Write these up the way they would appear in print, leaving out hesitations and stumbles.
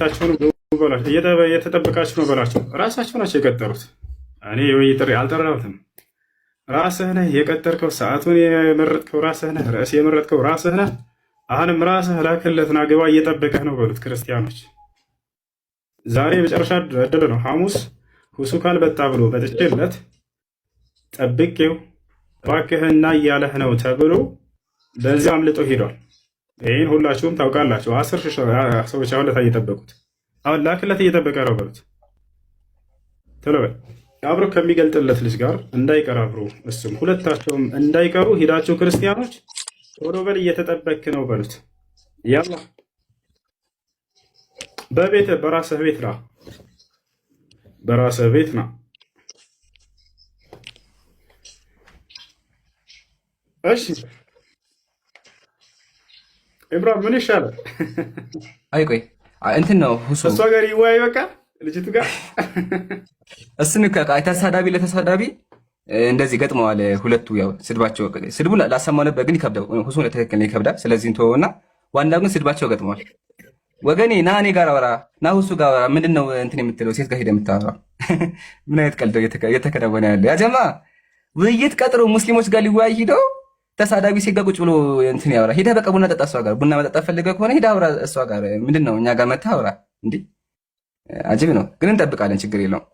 ቤታቸውን በላቸው እየተጠበቃችሁ ነው በላቸው። ራሳቸው ናቸው የቀጠሩት። እኔ ወይ ጥሪ አልጠራሁትም። ራስህ ነህ የቀጠርከው። ሰዓቱን የመረጥከው ራስህ ነህ። ርዕስ የመረጥከው ራስህ ነህ። አሁንም ራስህ ላክለትና ግባ እየጠበቀህ ነው በሉት። ክርስቲያኖች ዛሬ የመጨረሻ እድል ነው። ሐሙስ ሁሱ ካልበጣ ብሎ በጥቼለት ጠብቄው እባክህና እያለህ ነው ተብሎ በዚያ አምልጦ ሄዷል። ይህን ሁላችሁም ታውቃላችሁ። 10 ሺህ ሰዎች አሁን ለታ እየጠበቁት አሁን ላክለት እየጠበቀ ነው በሉት። ቶሎ በል አብሮ ከሚገልጥለት ልጅ ጋር እንዳይቀር አብሮ እሱም ሁለታቸውም እንዳይቀሩ ሂዳችሁ ክርስቲያኖች ቶሎ በል እየተጠበክ ነው በሉት። ያላ በቤት በራስህ ቤት ና፣ በራስህ ቤት ና። እሺ ኢብራሂም ምን ይሻላል? አይ ቆይ እንትን ነው ሁሱ እሷ ጋር ይወያይ በቃ ልጅቱ ጋር እሱን ተሳዳቢ ለተሳዳቢ እንደዚህ ገጥመዋል ሁለቱ። ያው ስድቡ ላሰማው ነበር ግን ይከብዳል። ሁሱ ለተከከለ ይከብዳል። ስለዚህ እንተውና ዋናው ግን ስድባቸው ገጥመዋል። ወገኔ ና እኔ ጋር አወራ ና ሁሱ ጋር አወራ። ምንድነው እንትን የምትለው ሴት ጋር ሄደ የምታወራ? ምን አይነት ቀልድ እየተከናወነ ያለ? ያ ጀማ ውይይት ቀጥሮ ሙስሊሞች ጋር ሊወያይ ሂዶ ተሳዳቢ ሴት ጋር ቁጭ ብሎ እንትን ያወራ። ሄደህ በቃ ቡና ጠጣ እሷ ጋር። ቡና መጠጣት ፈልገህ ከሆነ ሄደህ አውራ እሷ ጋር። ምንድነው እኛ ጋር መተህ አውራ እንዴ? አጅብ ነው ግን እንጠብቃለን። ችግር የለውም።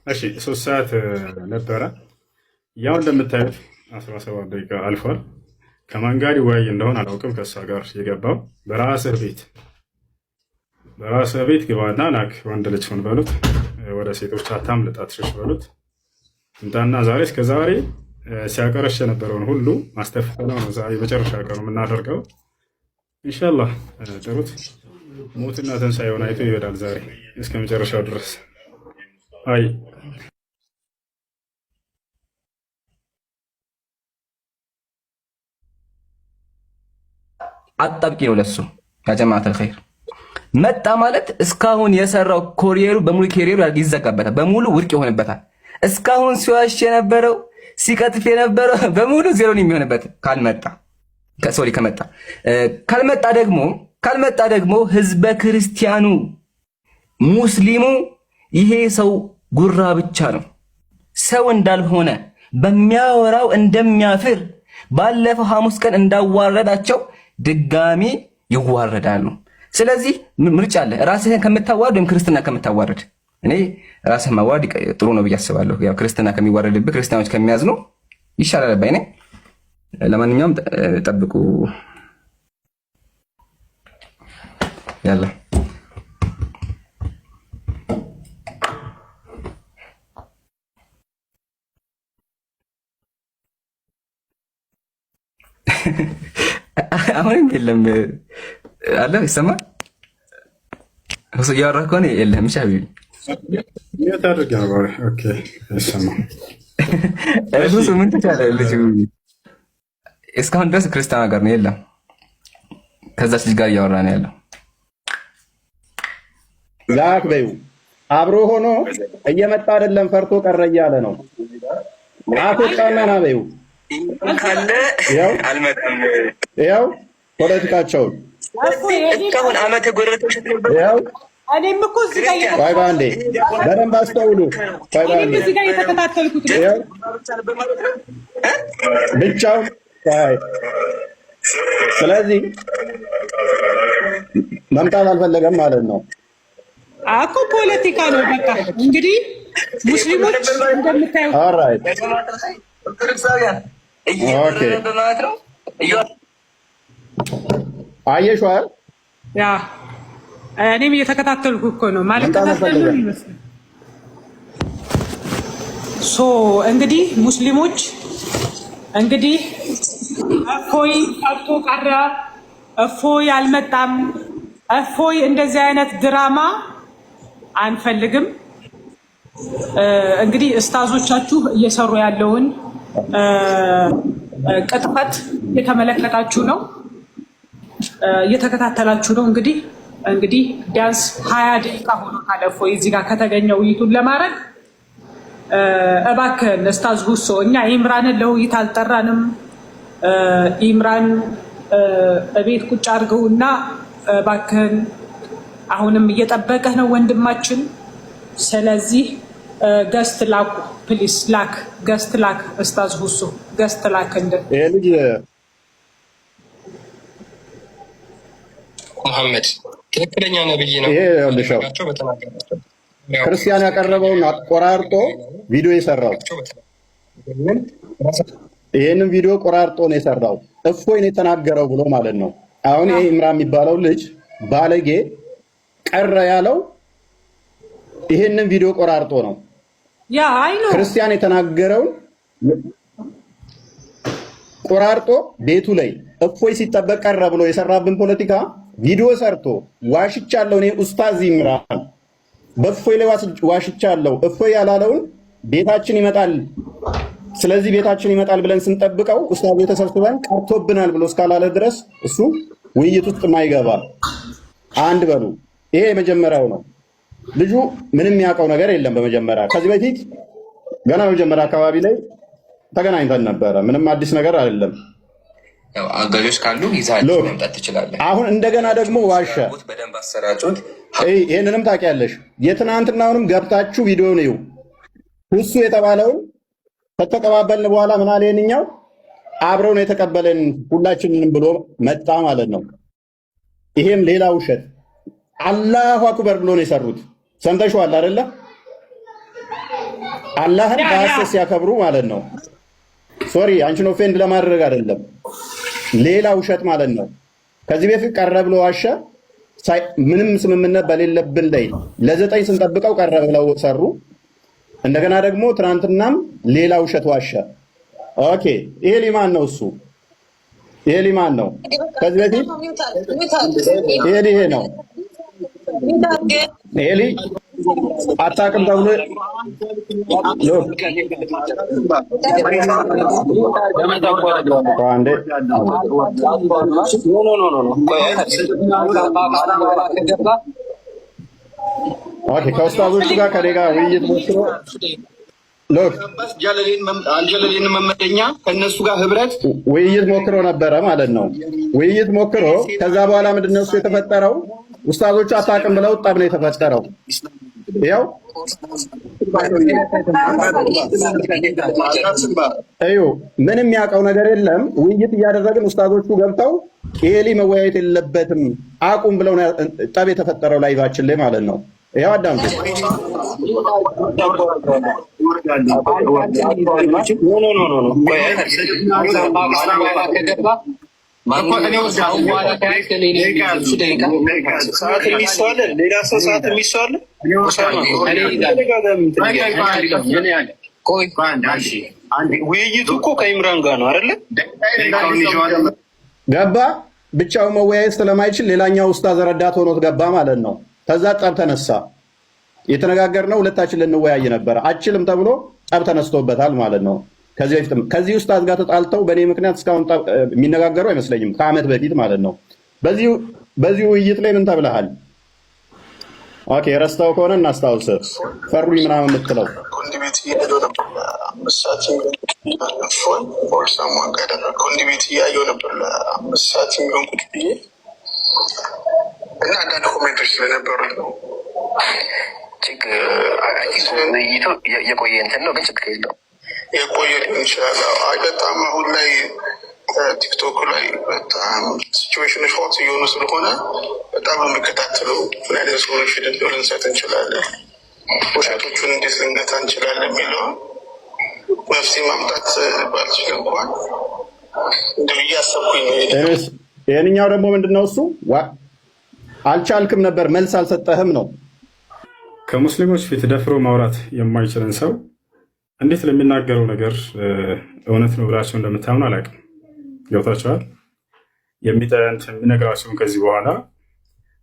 እሺ 3 ሰዓት ነበረ። ያው እንደምታዩት 17 ደቂቃ አልፏል። ከማን ጋር ይወያይ እንደሆነ አላውቅም። ከእሷ ጋር የገባው በራስህ ቤት ግባና ላክ። ወንድ ልጅ ሁን በሉት። ወደ ሴቶች አታምልጥ አትሽሽ በሉት። እንታና ዛሬ እስከ ዛሬ ሲያቀረሽ የነበረውን ሁሉ ማስተፈተነው ነው። ዛሬ መጨረሻ ቀኑ የምናደርገው ኢንሻአላህ። ጥሩት ሞትና ትንሣኤውን አይቶ ይሄዳል ዛሬ እስከ መጨረሻው ድረስ። አይ አጣብቂ ነው ለሱ ያጀማዓተል ኸይር። መጣ ማለት እስካሁን የሰራው ኮሪየሩ በሙሉ ኬሪየሩ ይዘጋበታል፣ በሙሉ ውድቅ ይሆንበታል። እስካሁን ሲዋሽ የነበረው ሲቀጥፍ የነበረው በሙሉ ዜሮ ነው የሚሆንበት ካልመጣ ደግሞ ህዝበ ክርስቲያኑ ሙስሊሙ ይሄ ሰው ጉራ ብቻ ነው፣ ሰው እንዳልሆነ በሚያወራው እንደሚያፍር ባለፈው ሐሙስ ቀን እንዳዋረዳቸው ድጋሚ ይዋረዳሉ። ስለዚህ ምርጫ አለ። ራስህን ከምታዋርድ ወይም ክርስትና ከምታዋርድ። እኔ ራስህን ማዋረድ ጥሩ ነው ብዬ አስባለሁ። ያው ክርስትና ከሚዋረድብህ ክርስቲያኖች ከሚያዝኑ ይሻላል ባይ ነኝ። ለማንኛውም ጠብቁ። ያላ አሁንም የለም አለ ይሰማል። ሁሱ እያወራህ ከሆነ የለም። እሺ ሀቢቢ ሁሱ ምን ተቻለ? ልጁ እስካሁን ድረስ ክርስቲያን ጋር ነው የለም። ከዛች ልጅ ጋር እያወራ ነው ያለው። ላክ በይው አብሮ ሆኖ እየመጣ አይደለም ፈርቶ ቀረ እያለ ነው። አትወጣና ና በይው ካለ አልመጣም። ያው ፖለቲካቸውን እስካሁን ዓመት ጎረቶች ያው እኔም እኮ እዚህ ጋር ቆይ ባንዴ በደንብ አስተውሉ። ቆይ ባንዴ እዚህ ጋር እየተከታተልኩት ብቻው ቆይ። ስለዚህ መምጣት አልፈለገም ማለት ነው እኮ ፖለቲካ ነው በቃ። እንግዲህ ሙስሊሞች እንደምታዩት ኦልራይት ኦኬ አየሽ አይደል? ያ እኔም እየተከታተልኩ እኮ ነው ማለት ነው ይመስል እንግዲህ ሙስሊሞች እንግዲህ እፎይ ቀርቶ ቀረ፣ እፎይ አልመጣም፣ እፎይ እንደዚህ አይነት ድራማ አንፈልግም። እንግዲህ እስታዞቻችሁ እየሰሩ ያለውን ቅጥፈት እየተመለከታችሁ ነው፣ እየተከታተላችሁ ነው። እንግዲህ ቢያንስ 20 ደቂቃ ሆኖታል እፎይ እዚህ ጋር ከተገኘ ውይይቱን ለማድረግ። እባክህን ኡስታዝ ሁሶ እኛ ኢምራንን ለውይይት አልጠራንም። ኢምራን እቤት ቁጭ አድርገውና እባክህን አሁንም እየጠበቀህ ነው ወንድማችን። ስለዚህ ገስት ላኩ ፕሊስ፣ ላክ ገስት ላክ። ኡስታዝ ሁሱ ገስት ላክ። እንደ ይሄ ልጅ መሐመድ ትክክለኛ ነብይ ነው። ይሄ ልሻው ክርስቲያን ያቀረበውን አቆራርጦ ቪዲዮ የሰራው ይሄንን ቪዲዮ ቆራርጦ ነው የሰራው። እፎይ ነው የተናገረው ብሎ ማለት ነው። አሁን ይሄ ኢምራን የሚባለው ልጅ ባለጌ ቀረ ያለው ይሄንን ቪዲዮ ቆራርጦ ነው። ያ አይ ነው ክርስቲያን የተናገረውን ቆራርጦ ቤቱ ላይ እፎይ ሲጠበቅ ቀረ ብሎ የሰራብን ፖለቲካ ቪዲዮ ሰርቶ ዋሽቻለሁ፣ እኔ ኡስታዝ ኢምራን በእፎይ ላይ ዋሽቻለሁ፣ እፎይ ያላለውን ቤታችን ይመጣል፣ ስለዚህ ቤታችን ይመጣል ብለን ስንጠብቀው ኡስታዝ ተሰብስበን ቀርቶብናል ብሎ እስካላለ ድረስ እሱ ውይይት ውስጥ ማይገባ አንድ በሉ። ይሄ የመጀመሪያው ነው። ልጁ ምንም የሚያውቀው ነገር የለም። በመጀመሪያ ከዚህ በፊት ገና በመጀመሪያ አካባቢ ላይ ተገናኝተን ነበረ። ምንም አዲስ ነገር አይደለም። አጋዦች ካሉ ይዛችሁ መምጣት ትችላለህ። አሁን እንደገና ደግሞ ዋሸ። በደንብ አሰራጩት። ይሄንንም ታውቂያለሽ። የትናንትናውንም ገብታችሁ ቪዲዮ ነው ሁሱ የተባለውን ከተቀባበልን በኋላ ምን አለ? ይሄንኛው አብረው ነው የተቀበለን ሁላችንንም ብሎ መጣ ማለት ነው። ይሄም ሌላ ውሸት። አላሁ አክበር ብሎ ነው የሰሩት። ሰምተሽዋል አይደለ? አላህን በሐሰት ሲያከብሩ ማለት ነው። ሶሪ አንቺን ኦፌንድ ለማድረግ አይደለም፣ ሌላ ውሸት ማለት ነው። ከዚህ በፊት ቀረ ብሎ ዋሸ። ምንም ስምምነት በሌለብን ላይ ለ9 ስንጠብቀው ቀረ ብለው ሰሩ። እንደገና ደግሞ ትናንትናም ሌላ ውሸት ዋሸ። ኦኬ ይሄ ሊማን ነው? እሱ ይሄ ሊማን ነው? ከዚህ በፊት ይሄ ነው ኤሊ አታውቅም ተብሎ ከኡስታዞቹ ጋር ከኔ ጋር ውይይት ሞክሮ አልጀለሌን መመደኛ ከእነሱ ጋር ህብረት ውይይት ሞክሮ ነበረ ማለት ነው። ውይይት ሞክሮ ከዛ በኋላ ምንድን ነው እሱ የተፈጠረው? ኡስታዞቹ አታውቅም ብለው ጠብ ነው የተፈጠረው። ያው እዩ ምንም የሚያውቀው ነገር የለም። ውይይት እያደረግን ኡስታዞቹ ገብተው ኤሊ መወያየት የለበትም አቁም ብለው ጠብ የተፈጠረው ላይቫችን ላይ ማለት ነው። ያው አዳምጡ። ውይይቱ እኮ ከኢምራን ጋር ነው አይደለ? ገባ ብቻው መወያየት ስለማይችል ሌላኛው ኡስታዝ ረዳት ሆኖት ገባ ማለት ነው። ከዛ ጠብ ተነሳ። የተነጋገርነው ሁለታችን ልንወያይ ነበር፣ አችልም ተብሎ ጠብ ተነስቶበታል ማለት ነው። ከዚህ ኡስታዝ ጋር ተጣልተው በእኔ ምክንያት እስካሁን የሚነጋገሩ አይመስለኝም፣ ከዓመት በፊት ማለት ነው። በዚህ ውይይት ላይ ምን ተብለሃል? ኦኬ ረስተው ከሆነ እናስታውስ። ፈሩኝ ምናምን የምትለው ኮንዲቤት እያየሁ ነበር ለአምስት ሰዓት የሚሆን ቁጭ ብዬ እና አንዳንድ ኮሜንቶች ስለነበሩ ነው። ውይይቱ የቆየ እንትን ነው፣ ግን ችግር የለውም። የቆየ ሊሆን ይችላል። አይ በጣም አሁን ላይ ቲክቶክ ላይ በጣም ሲቹዌሽኖች ሆት እየሆኑ ስለሆነ በጣም የሚከታተለው ምን አይነት ሰዎች ፊደል ልንሰጥ እንችላለን፣ ውሸቶቹን እንዴት ልንገታ እንችላለን የሚለውን መፍትሄ ማምጣት ባልችል እንኳን እንዲሁ እያሰብኩኝ። ይህንኛው ደግሞ ምንድነው እሱ አልቻልክም ነበር መልስ አልሰጠህም ነው። ከሙስሊሞች ፊት ደፍሮ ማውራት የማይችልን ሰው እንዴት ለሚናገረው ነገር እውነት ነው ብላቸው እንደምታምኑ አላውቅም። ገብታችኋል? የሚነግራቸውን ከዚህ በኋላ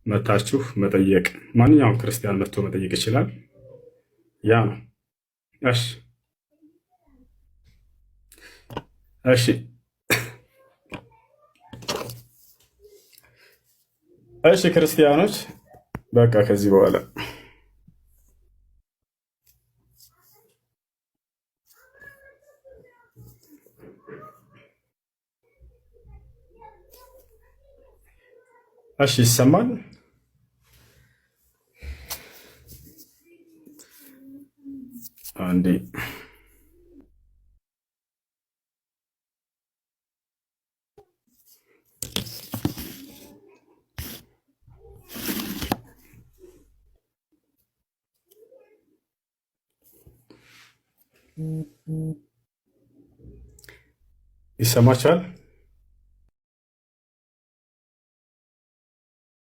መታችሁ መጠየቅ፣ ማንኛውም ክርስቲያን መጥቶ መጠየቅ ይችላል። ያ ነው። እሺ እሺ ክርስቲያኖች በቃ ከዚህ በኋላ እሺ ይሰማል? አንዴ ይሰማችኋል?